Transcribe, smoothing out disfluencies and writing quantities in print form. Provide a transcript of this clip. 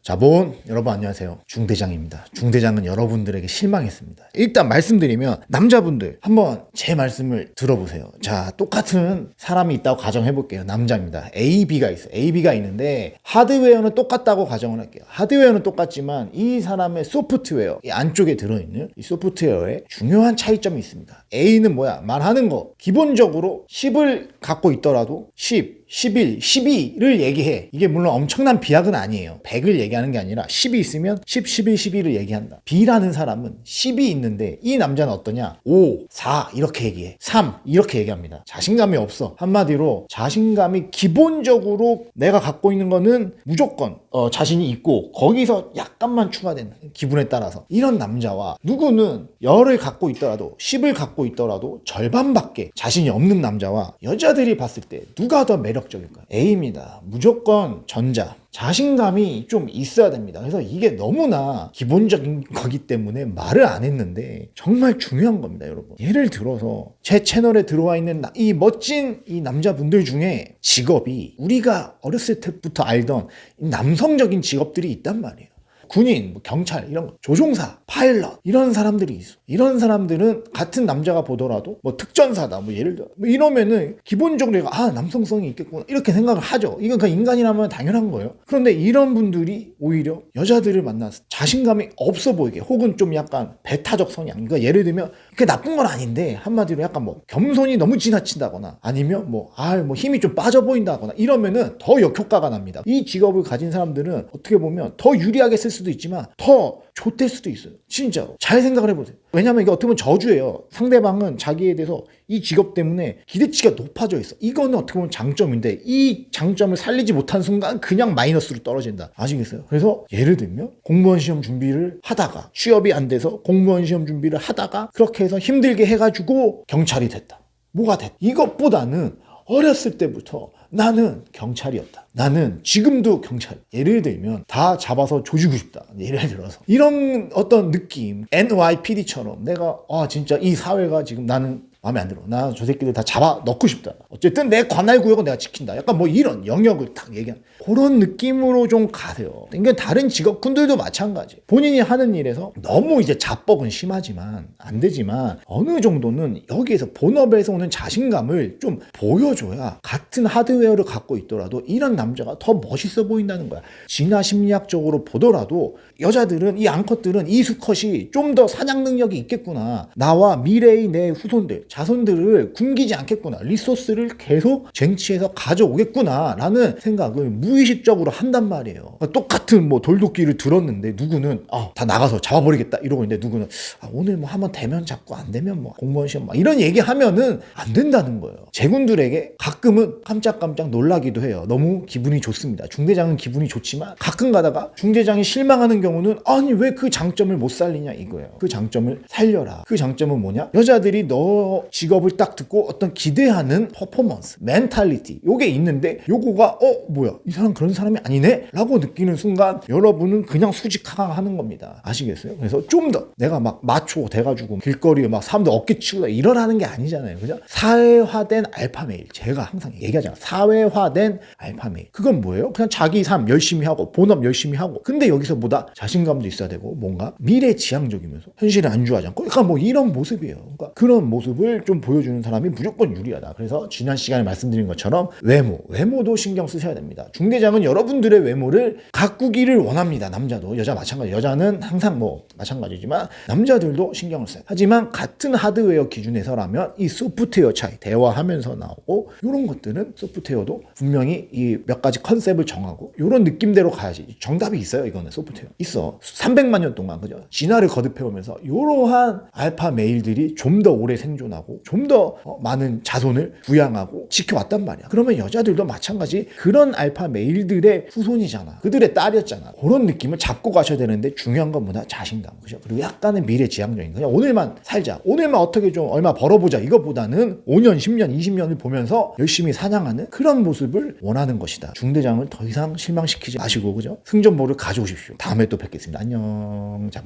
자본 여러분 안녕하세요. 중대장입니다. 중대장은 여러분들에게 실망했습니다. 일단 말씀드리면 남자분들 한번 제 말씀을 들어보세요. 자, 똑같은 사람이 있다고 가정해볼게요. 남자입니다. A, B가 있어요. A, B가 있는데 하드웨어는 똑같다고 가정을 할게요. 하드웨어는 똑같지만 이 사람의 소프트웨어, 이 안쪽에 들어있는 이 소프트웨어에 중요한 차이점이 있습니다. A는 뭐야? 말하는 거 기본적으로 10을 갖고 있더라도 10, 11, 12를 얘기해. 이게 물론 엄청난 비약은 아니에요. 100을 얘기하는 게 아니라 10이 있으면 10, 11, 12를 얘기한다. B라는 사람은 10이 있는데 이 남자는 어떠냐? 5, 4 이렇게 얘기해. 3 이렇게 얘기합니다. 자신감이 없어. 한마디로 자신감이 기본적으로 내가 갖고 있는 거는 무조건 자신이 있고 거기서 약간만 추가된다. 기분에 따라서. 이런 남자와 누구는 열을 갖고 있더라도 10을 갖고 있더라도 절반밖에 자신이 없는 남자와 여자들이 봤을 때 누가 더 매력적일까요? A입니다. 무조건 전자. 자신감이 좀 있어야 됩니다. 그래서 이게 너무나 기본적인 거기 때문에 말을 안 했는데 정말 중요한 겁니다, 여러분. 예를 들어서 제 채널에 들어와 있는 이 멋진 이 남자분들 중에 직업이 우리가 어렸을 때부터 알던 남성적인 직업들이 있단 말이에요. 군인, 경찰, 이런 거, 조종사, 파일럿 이런 사람들이 있어. 이런 사람들은 같은 남자가 보더라도 특전사다 예를 들어 이러면은 기본적으로 남성성이 있겠구나 이렇게 생각을 하죠. 이건 그냥 인간이라면 당연한 거예요. 그런데 이런 분들이 오히려 여자들을 만나서 자신감이 없어 보이게 혹은 좀 약간 배타적 성향, 그러니까 예를 들면 그게 나쁜 건 아닌데 한마디로 약간 겸손이 너무 지나친다거나 아니면 힘이 좀 빠져 보인다거나 이러면은 더 역효과가 납니다. 이 직업을 가진 사람들은 어떻게 보면 더 유리하게 쓸 수도 있지만 더 좋될 수도 있어요. 진짜로. 잘 생각을 해보세요. 왜냐면 이게 어떻게 보면 저주예요. 상대방은 자기에 대해서 이 직업 때문에 기대치가 높아져 있어. 이거는 어떻게 보면 장점인데 이 장점을 살리지 못한 순간 그냥 마이너스로 떨어진다. 아시겠어요? 그래서 예를 들면 공무원 시험 준비를 하다가 취업이 안 돼서 공무원 시험 준비를 하다가 그렇게 해서 힘들게 해가지고 경찰이 됐다. 뭐가 됐다. 이것보다는 어렸을 때부터 나는 경찰이었다. 나는 지금도 경찰. 예를 들면 다 잡아서 조지고 싶다. 예를 들어서 이런 어떤 느낌, NYPD처럼 내가 진짜 이 사회가 지금 나는 마음에 안 들어. 나 저 새끼들 다 잡아 넣고 싶다. 어쨌든 내 관할 구역은 내가 지킨다. 약간 이런 영역을 딱 얘기하는 그런 느낌으로 좀 가세요. 이게 다른 직업군들도 마찬가지. 본인이 하는 일에서 너무 이제 자뻑은 심하지만 안 되지만 어느 정도는 여기에서 본업에서 오는 자신감을 좀 보여줘야 같은 하드웨어를 갖고 있더라도 이런 남자가 더 멋있어 보인다는 거야. 진화 심리학적으로 보더라도 여자들은 이 암컷들은 이 수컷이 좀 더 사냥 능력이 있겠구나. 나와 미래의 내 후손들 자손들을 굶기지 않겠구나. 리소스를 계속 쟁취해서 가져오겠구나 라는 생각을 무의식적으로 한단 말이에요. 똑같은 돌도끼를 들었는데 누구는 다 나가서 잡아버리겠다 이러고 있는데 누구는 오늘 한번 되면 잡고 안 되면 공무원 시험 이런 얘기 하면은 안 된다는 거예요. 제군들에게 가끔은 깜짝깜짝 놀라기도 해요. 너무 기분이 좋습니다. 중대장은 기분이 좋지만 가끔 가다가 중대장이 실망하는 경우는 아니 왜 그 장점을 못 살리냐 이거예요. 그 장점을 살려라. 그 장점은 뭐냐? 여자들이 너 직업을 딱 듣고 어떤 기대하는 퍼포먼스, 멘탈리티 요게 있는데 요거가 뭐야 이 사람 그런 사람이 아니네? 라고 느끼는 순간 여러분은 그냥 수직하강하는 겁니다. 아시겠어요? 그래서 좀 더 내가 마초 돼가지고 길거리에 사람들 어깨 치고 이러라는 게 아니잖아요. 그죠? 사회화된 알파메일. 제가 항상 얘기하잖아요. 사회화된 알파메일. 그건 뭐예요? 그냥 자기 삶 열심히 하고 본업 열심히 하고 근데 여기서 보다 자신감도 있어야 되고 뭔가 미래지향적이면서 현실에 안주하지 않고 약간 이런 모습이에요. 그러니까 그런 모습을 좀 보여주는 사람이 무조건 유리하다. 그래서 지난 시간에 말씀드린 것처럼 외모도 신경 쓰셔야 됩니다. 중대장은 여러분들의 외모를 가꾸기를 원합니다. 남자도 여자 마찬가지. 여자는 항상 마찬가지지만 남자들도 신경을 써요. 하지만 같은 하드웨어 기준에서라면 이 소프트웨어 차이 대화하면서 나오고 이런 것들은 소프트웨어도 분명히 이 몇 가지 컨셉을 정하고 이런 느낌대로 가야지. 정답이 있어요. 이거는 소프트웨어 있어. 300만 년 동안 그죠? 진화를 거듭해오면서 이러한 알파 메일들이 좀 더 오래 생존하고 좀 더 많은 자손을 부양하고 지켜왔단 말이야. 그러면 여자들도 마찬가지 그런 알파 메일들의 후손이잖아. 그들의 딸이었잖아. 그런 느낌을 잡고 가셔야 되는데 중요한 건 뭐다? 자신감. 그죠? 그리고 약간의 미래지향적인 그냥 오늘만 살자. 오늘만 어떻게 좀 얼마 벌어보자. 이것보다는 5년, 10년, 20년을 보면서 열심히 사냥하는 그런 모습을 원하는 것이다. 중대장을 더 이상 실망시키지 마시고 그죠? 승전보를 가져오십시오. 다음에 또 뵙겠습니다. 안녕. 자,